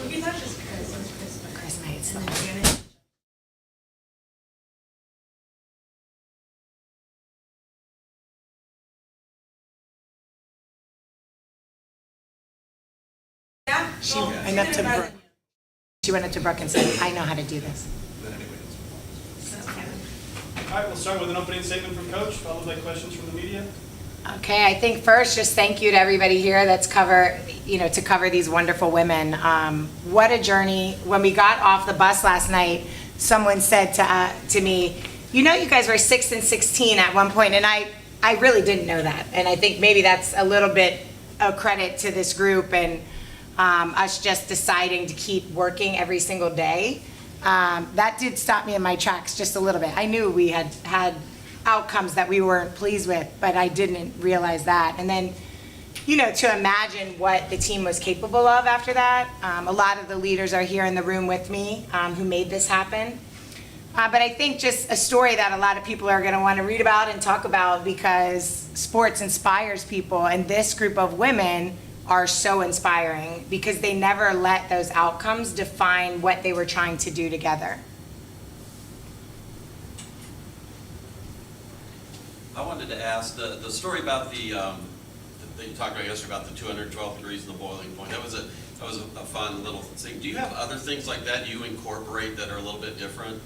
We thought it was Chris might Chris. Yeah. She went up to Brooke. She went up to Brooke and said, "I know how to do this." All right, we'll start with an opening statement from Coach, followed by questions from the media. Okay, I think first, just thank you to everybody here that's to cover these wonderful women. What a journey. When we got off the bus last night, someone said to me, you guys were 6 and 16 at one point, and I really didn't know that. And I think maybe that's a little bit of credit to this group and us just deciding to keep working every single day. That did stop me in my tracks just a little bit. I knew we had outcomes that we weren't pleased with, but I didn't realize that. And then, to imagine what the team was capable of after that. A lot of the leaders are here in the room with me who made this happen. But I think just a story that a lot of people are going to want to read about and talk about because sports inspires people, and this group of women are so inspiring because they never let those outcomes define what they were trying to do together. I wanted to ask the story about that you talked about yesterday about the 212 degrees and the boiling point. That was a fun little thing. Do you have other things like that you incorporate that are a little bit different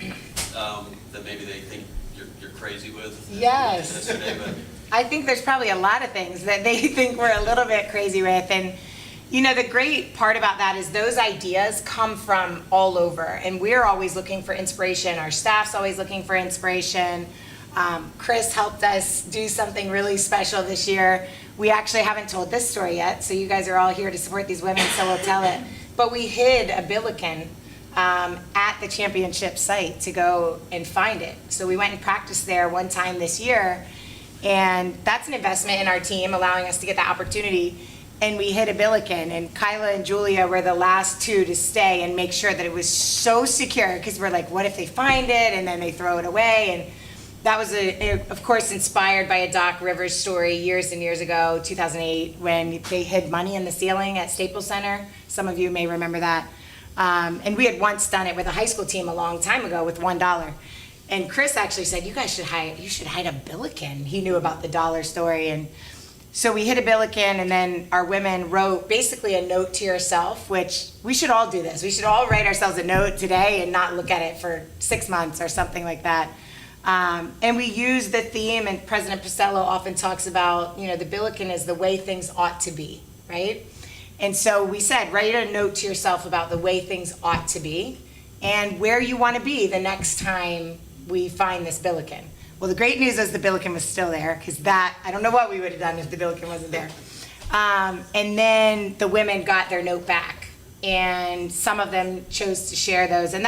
that maybe they think you're crazy with? Yes. Yesterday, but I think there's probably a lot of things that they think we're a little bit crazy with. And, the great part about that is those ideas come from all over. And we're always looking for inspiration. Our staff's always looking for inspiration. Chris helped us do something really special this year. We actually haven't told this story yet, so you guys are all here to support these women, so we'll tell it. But we hid a Billiken at the championship site to go and find it. So we went and practiced there one time this year. And that's an investment in our team, allowing us to get the opportunity. And we hit a Billiken, and Kyla and Julia were the last two to stay and make sure that it was so secure, because we're like, what if they find it and then they throw it away? And that was, of course, inspired by a Doc Rivers story years and years ago, 2008, when they hid money in the ceiling at Staples Center. Some of you may remember that. And we had once done it with a high school team a long time ago with $1. And Chris actually said, you should hide a Billiken. He knew about the dollar story. And so we hit a Billiken, and then our women wrote basically a note to yourself, which we should all do this. We should all write ourselves a note today and not look at it for 6 months or something like that. And we use the theme, and President Pacello often talks about, the Billiken is the way things ought to be, right? And so we said, write a note to yourself about the way things ought to be and where you want to be the next time we find this Billiken. Well, the great news is the Billiken was still there, because I don't know what we would have done if the Billiken wasn't there. And then the women got their note back, and some of them chose to share those. And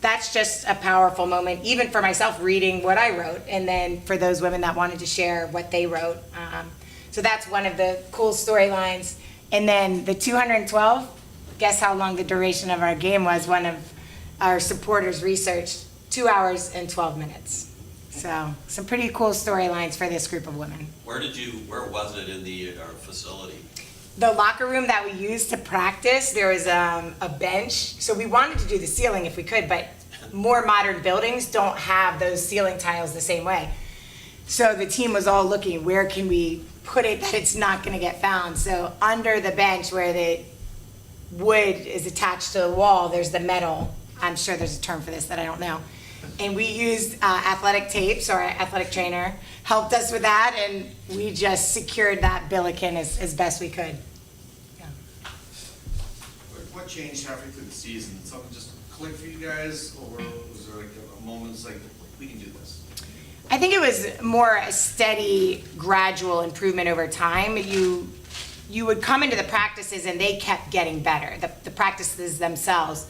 that's just a powerful moment, even for myself reading what I wrote, and then for those women that wanted to share what they wrote. So that's one of the cool storylines. And then the 212, guess how long the duration of our game was? One of our supporters researched 2 hours and 12 minutes. So some pretty cool storylines for this group of women. where was it in the facility? The locker room that we used to practice, there was a bench. So we wanted to do the ceiling if we could, but more modern buildings don't have those ceiling tiles the same way. So the team was all looking, where can we put it that it's not going to get found? So under the bench where the wood is attached to the wall, there's the metal. I'm sure there's a term for this that I don't know. And we used athletic tapes, or our athletic trainer helped us with that, and we just secured that Billiken as best we could. Yeah. What changed halfway through the season? Did something just click for you guys, or was there like a moment it's like, we can do this? I think it was more a steady, gradual improvement over time. You would come into the practices and they kept getting better, the practices themselves.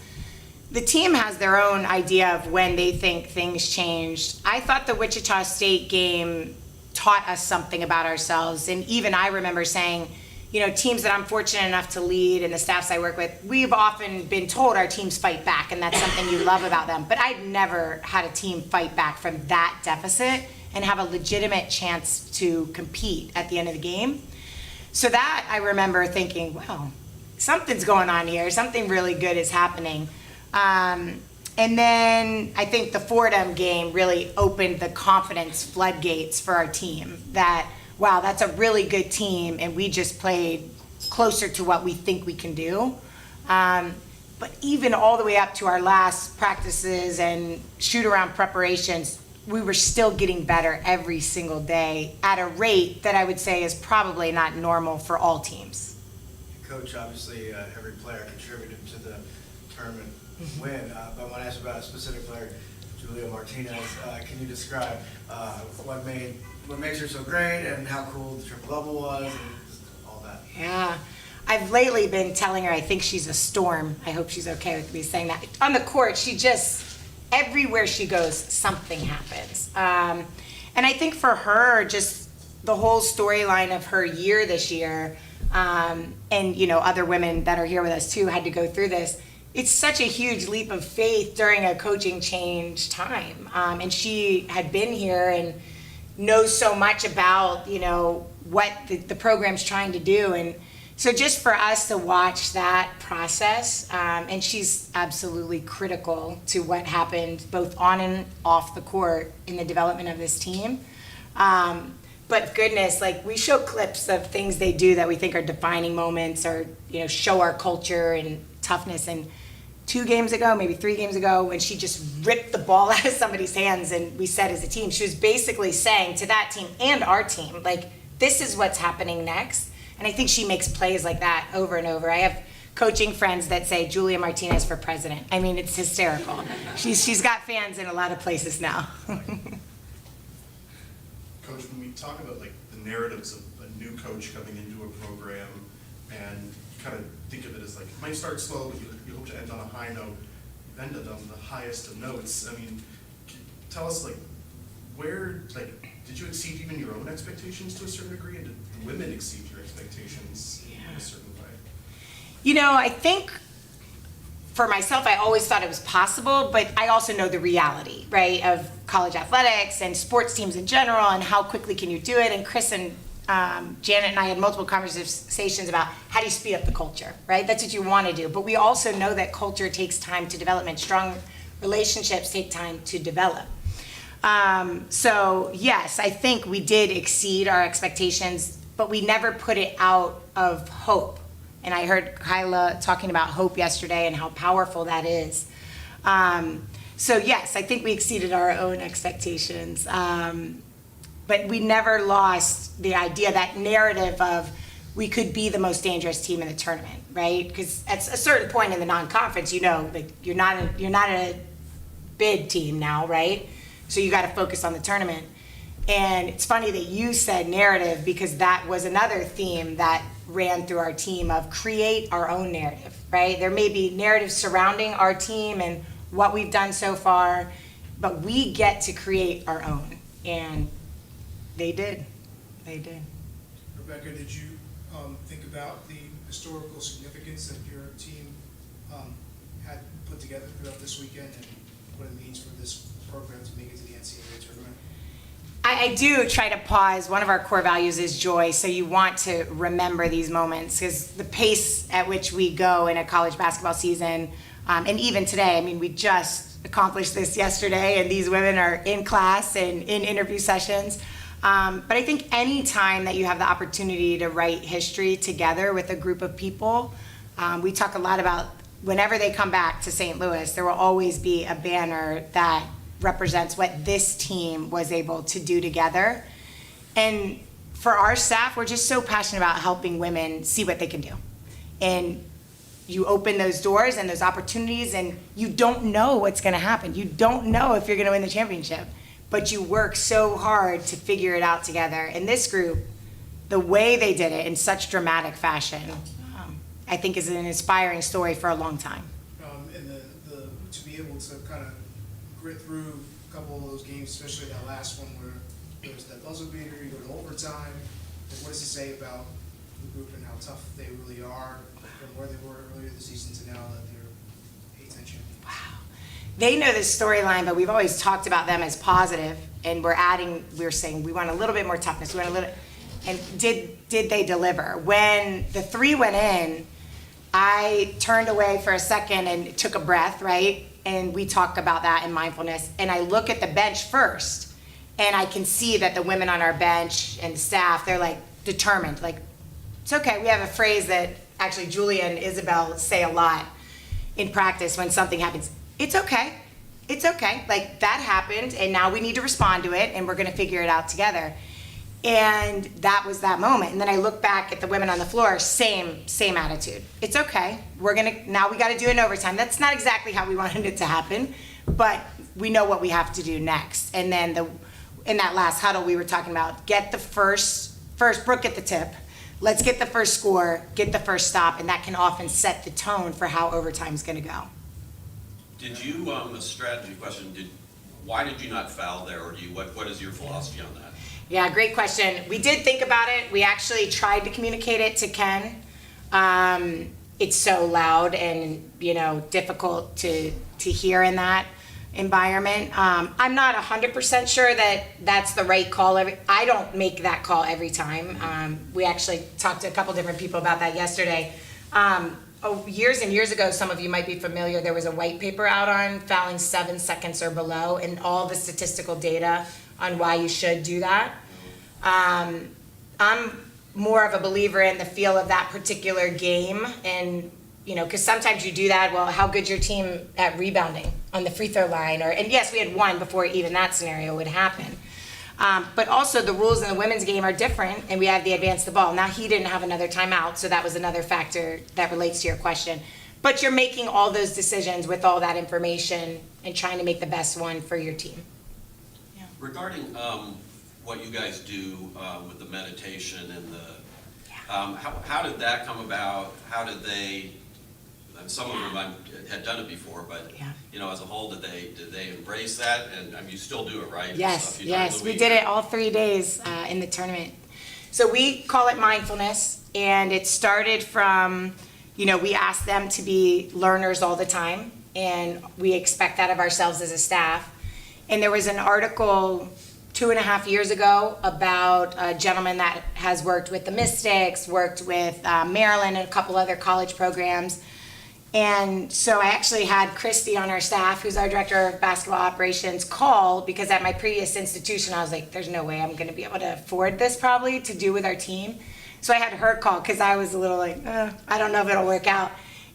The team has their own idea of when they think things changed. I thought the Wichita State game taught us something about ourselves. And even I remember saying, teams that I'm fortunate enough to lead and the staffs I work with, we've often been told our teams fight back, and that's something you love about them. But I'd never had a team fight back from that deficit and have a legitimate chance to compete at the end of the game. So that I remember thinking, wow, something's going on here. Something really good is happening. And then I think the Fordham game really opened the confidence floodgates for our team that, wow, that's a really good team, and we just played closer to what we think we can do. But even all the way up to our last practices and shoot-around preparations, we were still getting better every single day at a rate that I would say is probably not normal for all teams. Coach, obviously, every player contributed to the tournament win, but I want to ask about a specific player, Julia Martinez. Can you describe what makes her so great and how cool the triple double was and all that? Yeah. I've lately been telling her I think she's a storm. I hope she's okay with me saying that. On the court, she just, everywhere she goes, something happens. And I think for her, just the whole storyline of her year this year, and other women that are here with us too had to go through this. It's such a huge leap of faith during a coaching change time. And she had been here and knows so much about, what the program's trying to do. And so just for us to watch that process, and she's absolutely critical to what happened both on and off the court in the development of this team. But goodness, we show clips of things they do that we think are defining moments or, show our culture and toughness. And 2 games ago, maybe 3 games ago, when she just ripped the ball out of somebody's hands and we said as a team, she was basically saying to that team and our team, this is what's happening next. And I think she makes plays like that over and over. I have coaching friends that say Julia Martinez for president. I mean, it's hysterical. She's got fans in a lot of places now. Coach, when we talk about the narratives of a new coach coming into a program and kind of think of it as it might start slow, but you hope to end on a high note, you've ended on the highest of notes. I mean, tell us where, did you exceed even your own expectations to a certain degree, and did the women exceed your expectations in a certain way? I think for myself, I always thought it was possible, but I also know the reality, right, of college athletics and sports teams in general and how quickly can you do it. And Chris and Janet and I had multiple conversations about how do you speed up the culture, right? That's what you want to do. But we also know that culture takes time to develop. Strong relationships take time to develop. So yes, I think we did exceed our expectations, but we never put it out of hope. And I heard Kyla talking about hope yesterday and how powerful that is. So yes, I think we exceeded our own expectations. But we never lost the idea, that narrative of we could be the most dangerous team in the tournament, right? Because at a certain point in the non-conference, you're not a bid team now, right? So you got to focus on the tournament. And it's funny that you said narrative, because that was another theme that ran through our team of create our own narrative, right? There may be narratives surrounding our team and what we've done so far, but we get to create our own. And they did. Rebecca, did you think about the historical significance that your team had put together throughout this weekend and what it means for this program to make it to the NCAA tournament? I do try to pause. One of our core values is joy, so you want to remember these moments, because the pace at which we go in a college basketball season, and even today, we just accomplished this yesterday, and these women are in class and in interview sessions. But I think any time that you have the opportunity to write history together with a group of people, we talk a lot about whenever they come back to St. Louis, there will always be a banner that represents what this team was able to do together. And for our staff, we're just so passionate about helping women see what they can do. And you open those doors and those opportunities, and you don't know what's going to happen. You don't know if you're going to win the championship, but you work so hard to figure it out together. And this group, the way they did it in such dramatic fashion, I think is an inspiring story for a long time. And to be able to kind of grit through a couple of those games, especially that last one where there was that buzzer beater, you go to overtime. What does it say about the group and how tough they really are from where they were earlier this season to now that they're A10 champions? Wow. They know this storyline, but we've always talked about them as positive, and we're saying we want a little bit more toughness. We want a little, and did they deliver? When the 3 went in, I turned away for a second and took a breath, right? And we talk about that in mindfulness. And I look at the bench first, and I can see that the women on our bench and staff, they're like determined. Like, it's okay. We have a phrase that actually Julia and Isabel say a lot in practice when something happens. It's okay. It's okay. Like, that happened, and now we need to respond to it, and we're going to figure it out together. And that was that moment. And then I look back at the women on the floor, same attitude. It's okay. Now we got to do it in overtime. That's not exactly how we wanted it to happen, but we know what we have to do next. And then in that last huddle, we were talking about get the first Brooke at the tip. Let's get the first score, get the first stop, and that can often set the tone for how overtime's going to go. Did you, a strategy question, why did you not foul there, or what is your philosophy on that? Yeah, great question. We did think about it. We actually tried to communicate it to Ken. It's so loud and, difficult to hear in that environment. I'm not 100% sure that that's the right call. I don't make that call every time. We actually talked to a couple different people about that yesterday. Years and years ago, some of you might be familiar, there was a white paper out on fouling 7 seconds or below and all the statistical data on why you should do that. I'm more of a believer in the feel of that particular game, and because sometimes you do that. Well, how good's your team at rebounding on the free throw line? And yes, we had one before even that scenario would happen. But also the rules in the women's game are different, and we have the advance the ball. Now, he didn't have another timeout, so that was another factor that relates to your question. But you're making all those decisions with all that information and trying to make the best one for your team. Yeah. Regarding what you guys do with the meditation and how did that come about? How did they? And some of them had done it before, but as a whole, did they embrace that? And you still do it, right? Yes, we did it all 3 days in the tournament. So we call it mindfulness, and it started from, we ask them to be learners all the time, and we expect that of ourselves as a staff. And there was an article 2.5 years ago about a gentleman that has worked with the Mystics, worked with Maryland and a couple other college programs. And so I actually had Christy on our staff, who's our director of basketball operations, call, because at my previous institution, I was like, there's no way I'm going to be able to afford this probably to do with our team. So I had her call because I was a little like, I don't know if it'll work out.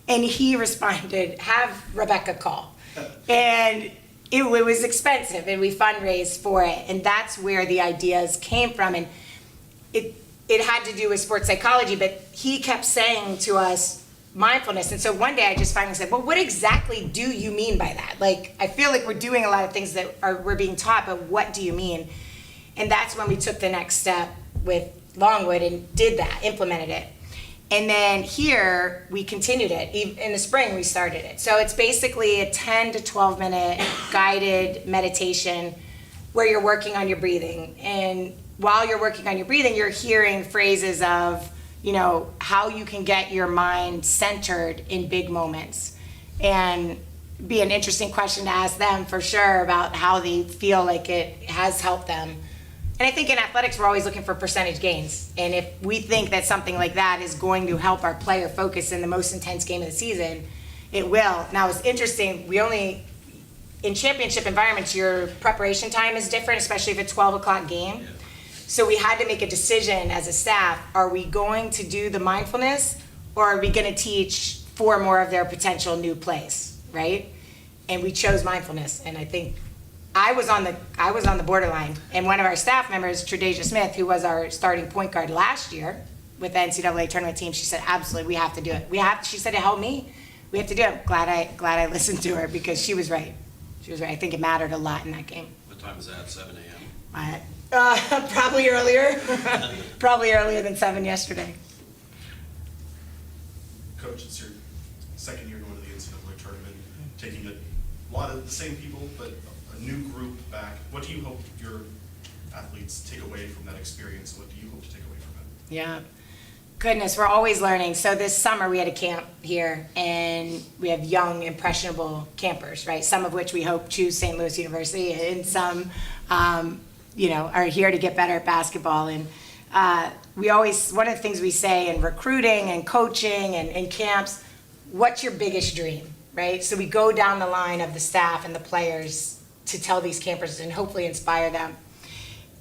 And he responded, have Rebecca call. And it was expensive, and we fundraised for it. And that's where the ideas came from. And it had to do with sports psychology, but he kept saying to us, mindfulness. And so one day I just finally said, well, what exactly do you mean by that? Like, I feel like we're doing a lot of things that we're being taught, but what do you mean? And that's when we took the next step with Longwood and did that, implemented it. And then here we continued it. In the spring we started it. So it's basically a 10 to 12 minute guided meditation where you're working on your breathing. And while you're working on your breathing, you're hearing phrases of, how you can get your mind centered in big moments. And be an interesting question to ask them for sure about how they feel like it has helped them. And I think in athletics, we're always looking for percentage gains. And if we think that something like that is going to help our player focus in the most intense game of the season, it will. Now, it's interesting, in championship environments, your preparation time is different, especially if it's a 12 o'clock game. Yeah. So we had to make a decision as a staff, are we going to do the mindfulness, or are we going to teach 4 more of their potential new plays, right? And we chose mindfulness. And I think I was on the borderline. And one of our staff members, Tredasia Smith, who was our starting point guard last year with the NCAA tournament team, she said, absolutely, we have to do it. She said, it helped me. We have to do it. Glad I listened to her, because she was right. She was right. I think it mattered a lot in that game. What time is that, 7 a.m.? Probably earlier. Probably earlier than 7 yesterday. Coach, it's your second year going to the NCAA tournament, taking a lot of the same people, but a new group back. What do you hope your athletes take away from that experience? What do you hope to take away from it? Yeah. Goodness, we're always learning. So this summer we had a camp here, and we have young, impressionable campers, right? Some of which we hope choose St. Louis University, and some, are here to get better at basketball. And one of the things we say in recruiting and coaching and in camps, what's your biggest dream, right? So we go down the line of the staff and the players to tell these campers and hopefully inspire them.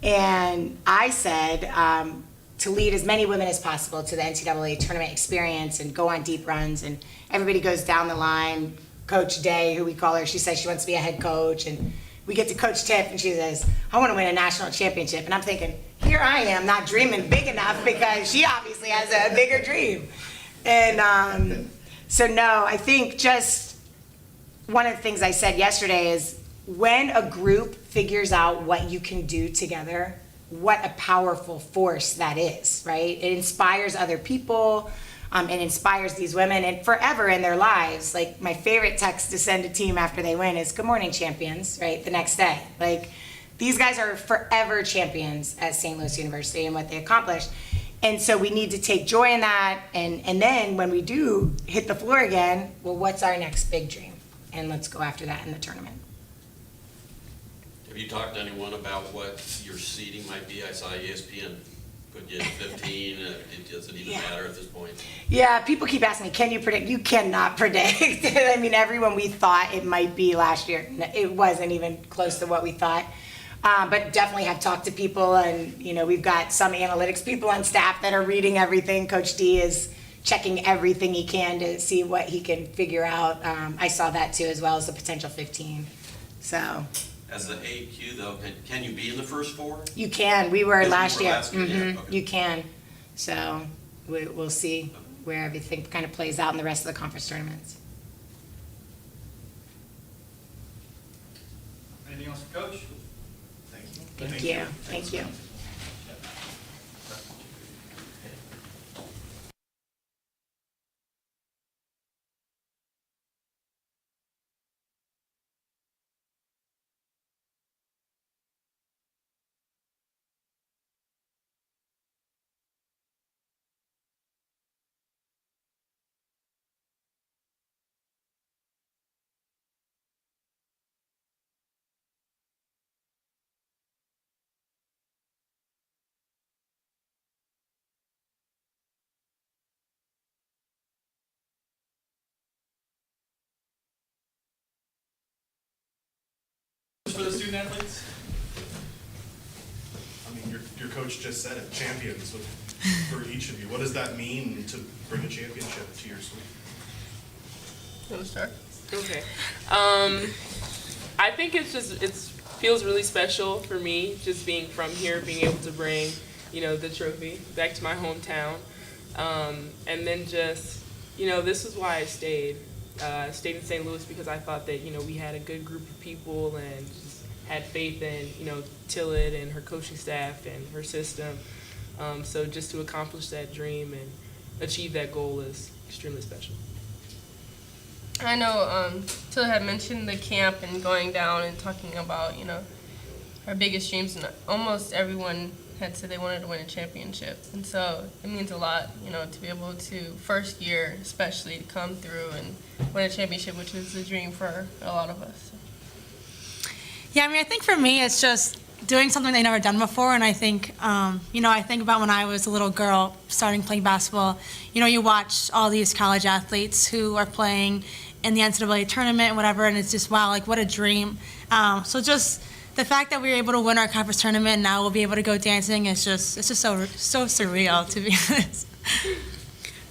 And I said to lead as many women as possible to the NCAA tournament experience and go on deep runs. And everybody goes down the line. Coach Day, who we call her, she says she wants to be a head coach. And we get to Coach Tiff, and she says, I want to win a national championship. And I'm thinking, here I am, not dreaming big enough, because she obviously has a bigger dream. And so no, I think just one of the things I said yesterday is when a group figures out what you can do together, what a powerful force that is, right? It inspires other people. It inspires these women and forever in their lives. Like, my favorite text to send a team after they win is "Good morning, champions," right? The next day. Like, these guys are forever champions at St. Louis University and what they accomplished. And so we need to take joy in that. And then when we do hit the floor again, well, what's our next big dream? And let's go after that in the tournament. Have you talked to anyone about what your seeding might be? I saw ESPN put you at 15. It doesn't even matter at this point. Yeah, people keep asking me, can you predict? You cannot predict. I mean, everyone we thought it might be last year, it wasn't even close to what we thought. But definitely have talked to people, and we've got some analytics people on staff that are reading everything. Coach D is checking everything he can to see what he can figure out. I saw that too, as well as the potential 15. So. As the AQ, though, can you be in the first four? You can. We were last year. Yeah, okay. You can. So we'll see where everything kind of plays out in the rest of the conference tournaments. Anything else for Coach? Thank you. Thank you. For the student athletes? I mean, your coach just said it, champions for each of you. What does that mean to bring a championship to your school? You want to start? Okay. I think it feels really special for me, just being from here, being able to bring, the trophy back to my hometown. And then just, this is why I stayed. Stayed in St. Louis because I thought that, we had a good group of people and just had faith in, Tillett and her coaching staff and her system. So just to accomplish that dream and achieve that goal is extremely special. I know Tillett had mentioned the camp and going down and talking about, our biggest dreams, and almost everyone had said they wanted to win a championship. And so it means a lot, to be able to, first year especially, to come through and win a championship, which was a dream for a lot of us. Yeah, I think for me, it's just doing something they've never done before. And I think, I think about when I was a little girl starting playing basketball. You watch all these college athletes who are playing in the NCAA tournament and whatever, and it's just, wow, like, what a dream. So just the fact that we were able to win our conference tournament and now we'll be able to go dancing, it's just so surreal, to be honest.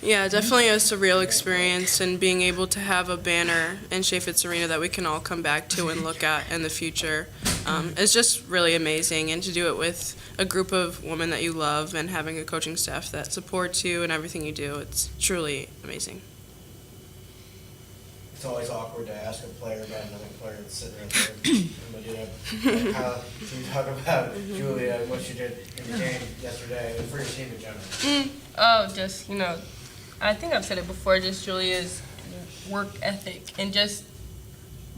Yeah, definitely a surreal experience, and being able to have a banner in Chaffetz Arena that we can all come back to and look at in the future is just really amazing. And to do it with a group of women that you love and having a coaching staff that supports you and everything you do, it's truly amazing. It's always awkward to ask a player about another player that's sitting right there. Can you talk about Julia and what she did in the game yesterday and for your team in general? Just, I think I've said it before, just Julia's work ethic and just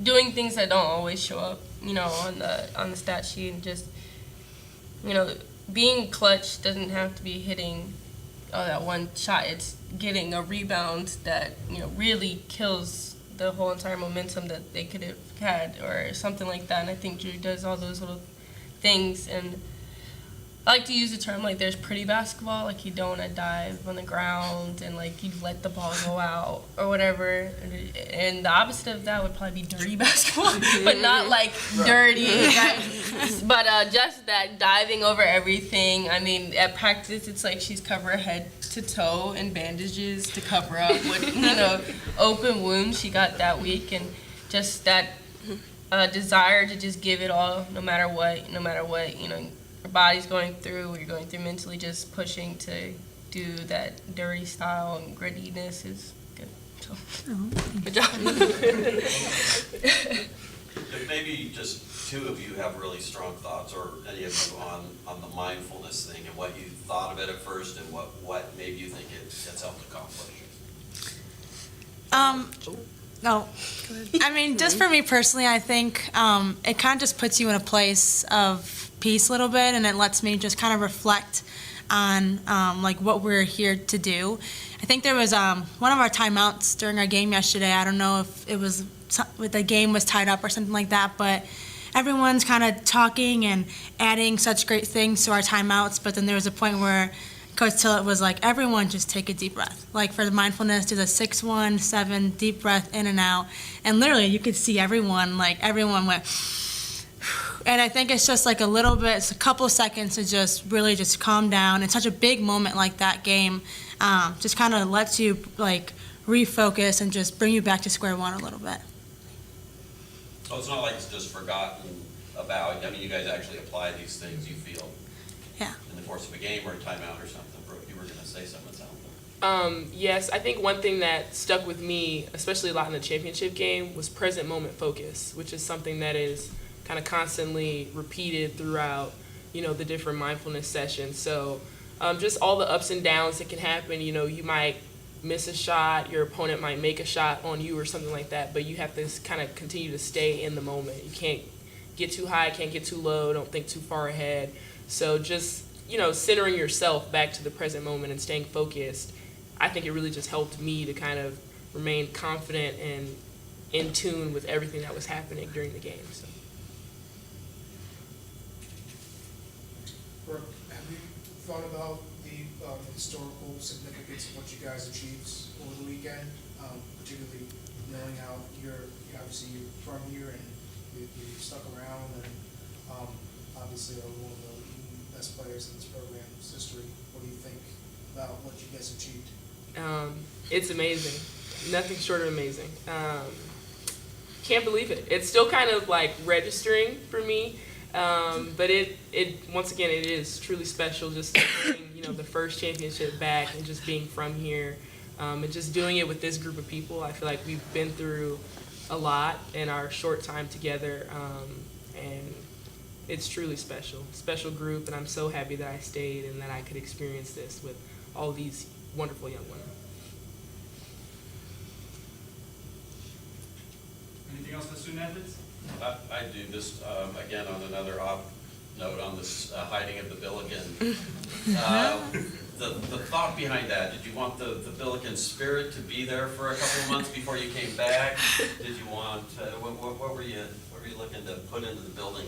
doing things that don't always show up, on the stat sheet, and just, being clutch doesn't have to be hitting that one shot. It's getting a rebound that, really kills the whole entire momentum that they could have had or something like that. And I think Drew does all those little things. And I like to use the term like there's pretty basketball, like you don't want to dive on the ground and like you let the ball go out or whatever. And the opposite of that would probably be dirty basketball, but not like dirty, right? But just that diving over everything. I mean, at practice, it's like she's covered head to toe in bandages to cover up what, open wounds she got that week. And just that desire to just give it all no matter what, your body's going through, what you're going through mentally, just pushing to do that dirty style and grittiness is good. So, good job. If maybe just two of you have really strong thoughts, or any of you on the mindfulness thing and what you thought of it at first and what maybe you think it's helped accomplish. No. I mean, just for me personally, I think it kind of just puts you in a place of peace a little bit, and it lets me just kind of reflect on like what we're here to do. I think there was one of our timeouts during our game yesterday. I don't know if it was the game was tied up or something like that, but everyone's kind of talking and adding such great things to our timeouts. But then there was a point where Coach Tillett was like, everyone just take a deep breath. Like for the mindfulness, do the 6-1-7 deep breath in and out. And literally you could see everyone went, and I think it's just like a little bit, it's a couple of seconds to just really just calm down. And such a big moment like that game just kind of lets you like refocus and just bring you back to square one a little bit. So it's not like it's just forgotten about. I mean, you guys actually apply these things, you feel, Yeah. in the course of a game or a timeout or something. Brooke, you were going to say something, sound like. Yes, I think one thing that stuck with me, especially a lot in the championship game, was present moment focus, which is something that is kind of constantly repeated throughout, the different mindfulness sessions. So just all the ups and downs that can happen. You might miss a shot, your opponent might make a shot on you or something like that, but you have to kind of continue to stay in the moment. You can't get too high, can't get too low, don't think too far ahead. So just, centering yourself back to the present moment and staying focused, I think it really just helped me to kind of remain confident and in tune with everything that was happening during the game. So. Brooke, have you thought about the historical significance of what you guys achieved over the weekend, particularly knowing how you're from here and you stuck around and obviously are one of the best players in this program's history. What do you think about what you guys achieved? It's amazing. Nothing short of amazing. Can't believe it. It's still kind of like registering for me. But it once again, it is truly special just to bring, the first championship back and just being from here, and just doing it with this group of people. I feel like we've been through a lot in our short time together, and it's truly special group, and I'm so happy that I stayed and that I could experience this with all these wonderful young women. Anything else for student athletes? I do this, again, on another off note on this hiding of the Billiken. The thought behind that, did you want the Billiken spirit to be there for a couple of months before you came back? Did you want, what were you looking to put into the building?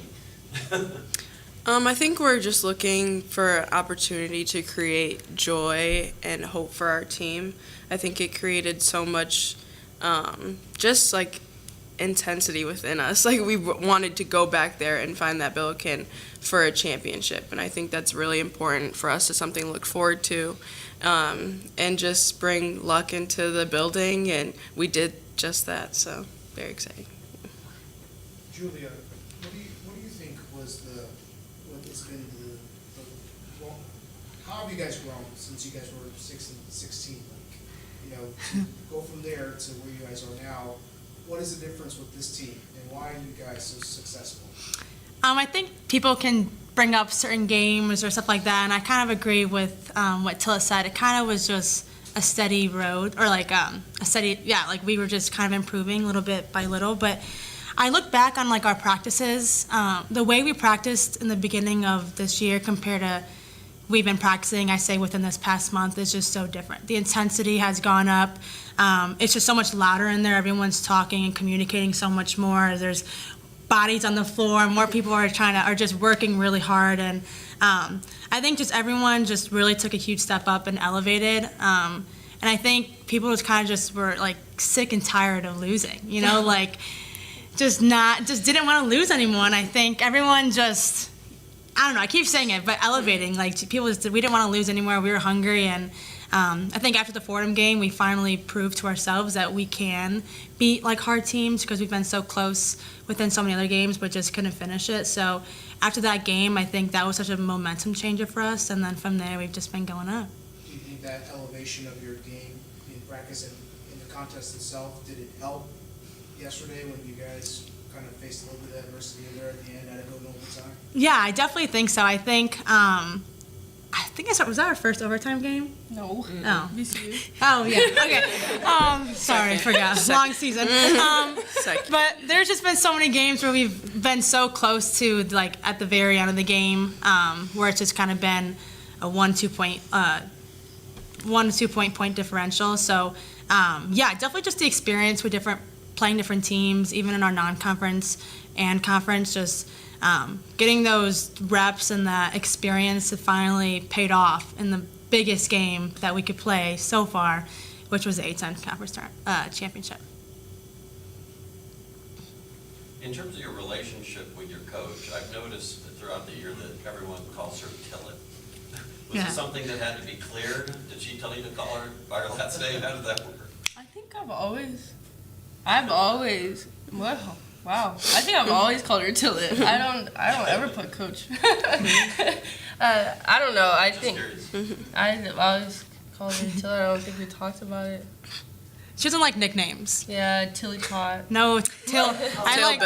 I think we're just looking for opportunity to create joy and hope for our team. I think it created so much, just like intensity within us. Like we wanted to go back there and find that Billiken for a championship, and I think that's really important for us to something to look forward to, and just bring luck into the building, and we did just that. So very exciting. Julia, what do you think was what has been well, how have you guys grown since you guys were 16? Like, go from there to where you guys are now. What is the difference with this team, and why are you guys so successful? I think people can bring up certain games or stuff like that, and I kind of agree with what Tilla said. It kind of was just a steady road, or like like we were just kind of improving little bit by little. But I look back on like our practices, the way we practiced in the beginning of this year compared to we've been practicing, I say within this past month, is just so different. The intensity has gone up. It's just so much louder in there. Everyone's talking and communicating so much more. There's bodies on the floor, more people are just working really hard, and I think just everyone just really took a huge step up and elevated, and I think people just were like sick and tired of losing, like just didn't want to lose anymore, and I think everyone just, I don't know, I keep saying it, but elevating, like people just, we didn't want to lose anymore, we were hungry, and I think after the Fordham game, we finally proved to ourselves that we can beat like hard teams because we've been so close within so many other games, but just couldn't finish it. So after that game, I think that was such a momentum changer for us, and then from there, we've just been going up. Do you think that elevation of your game in practice and in the contest itself, did it help yesterday when you guys kind of faced a little bit of adversity there at the end, had to go in overtime? Yeah, I definitely think so. I think was that our first overtime game? No. Oh. VCU. Oh, yeah, okay. Sorry, I forgot. Long season. But there's just been so many games where we've been so close to, like, at the very end of the game, where it's just kind of been a 1 to 2 point differential. So, yeah, definitely just the experience with playing different teams, even in our non-conference and conference, just getting those reps and that experience that finally paid off in the biggest game that we could play so far, which was the A-10 conference championship. In terms of your relationship with your coach, I've noticed that throughout the year that everyone calls her Tillet. Was Yeah. it something that had to be cleared? Did she tell you to call her by her last name? How did that work? I think I've always, wow. I think I've always called her Tillet. I don't ever put coach. I don't know. I Just think curious. I've always called her Tillet. I don't think we talked about it. She doesn't like nicknames. Yeah, Tilly Tot. No, Till. I like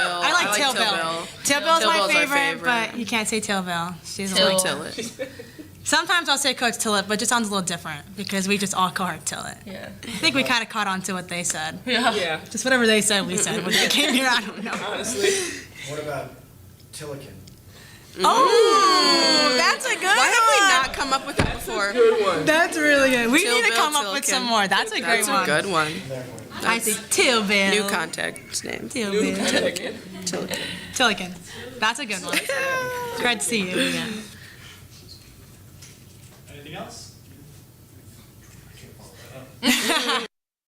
Till Bill. Till Bill's my favorite, but you can't say Till Bill. She's Till. like Tillet. Sometimes I'll say Coach Tillet, but it just sounds a little different because we just all call her Tillet. Yeah. I think we kind of caught on to what they said. Yeah. Yeah, Just whatever they said, we said. When they came here, I don't know. honestly. What about Tillican? Oh, that's a good Why have we one. not come up with that before? Good one. That's really good. We Till need to Bill come up with Tillican. some more. That's a great That's one. a good one. I see Till Bill. New contact name. Till New Bill. contact. Tillican. Tillican. That's a good one. Great to see you again. Anything else? I can't follow that up.